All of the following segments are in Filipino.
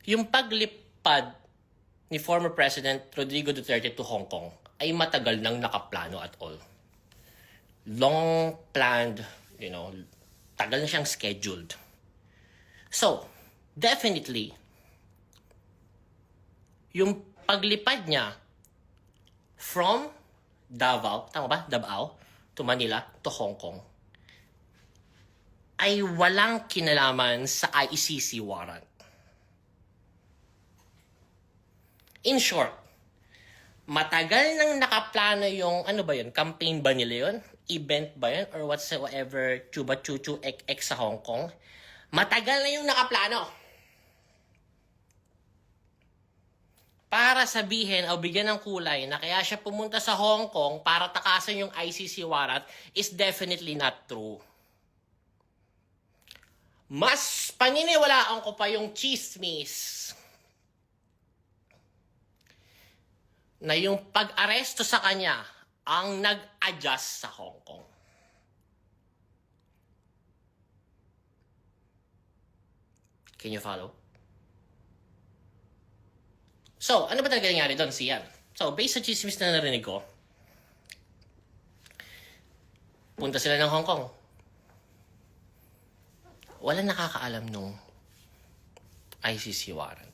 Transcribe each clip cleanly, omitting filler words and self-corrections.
Yung paglipad ni former President Rodrigo Duterte to Hong Kong ay matagal nang nakaplano at all. Long planned, tagal na siyang scheduled. So, definitely, yung paglipad niya from Davao, tama ba? Davao to Manila to Hong Kong ay walang kinalaman sa ICC warrant. In short, matagal nang nakaplano yung, campaign ba nila yun? Event ba yun? Or whatsoever, chuba chuchu ek ek sa Hong Kong? Matagal na yung nakaplano. Para sabihin o bigyan ng kulay na kaya siya pumunta sa Hong Kong para takasan yung ICC warrant is definitely not true. Mas paniniwalaan ko pa yung chismis na yung pag-aresto sa kanya ang nag-adjust sa Hong Kong. Can you follow? So, ano ba talaga nangyari doon, Sian? So, based sa chismis na narinig ko, punta sila ng Hong Kong. Walang nakakaalam nung ICC warrant.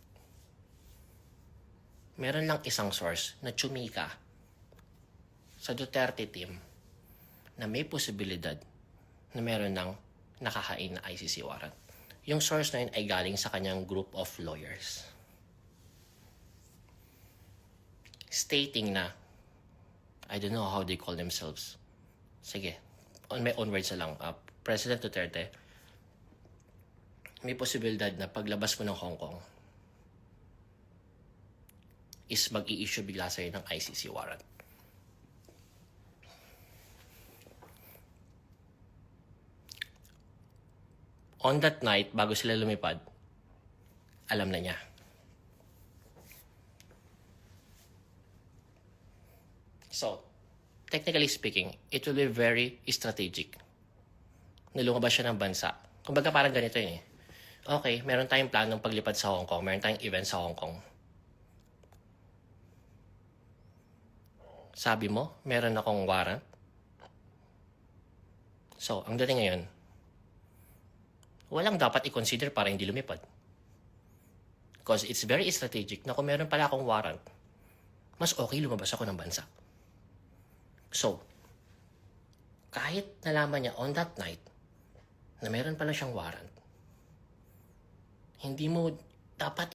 Meron lang isang source na tsumika sa Duterte team na may posibilidad na meron ng nakahain na ICC warrant. Yung source na yun ay galing sa kanyang group of lawyers. Stating na, I don't know how they call themselves. Sige, on my own words na lang, President Duterte, may posibilidad na paglabas mo ng Hong Kong is mag-i-issue bigla sa'yo ng ICC warrant. On that night, bago sila lumipad, alam na niya. So, technically speaking, it will be very strategic na lumabas siya ng bansa. Kumbaga parang ganito yun eh. Okay, meron tayong planong paglipad sa Hong Kong, meron tayong event sa Hong Kong. Sabi mo, meron akong warrant. So, ang dating ngayon, walang dapat i-consider para hindi lumipad. Because it's very strategic na kung meron pala akong warrant, mas okay lumabas ako ng bansa. So, kahit nalaman niya on that night na meron pala siyang warrant, hindi mo dapat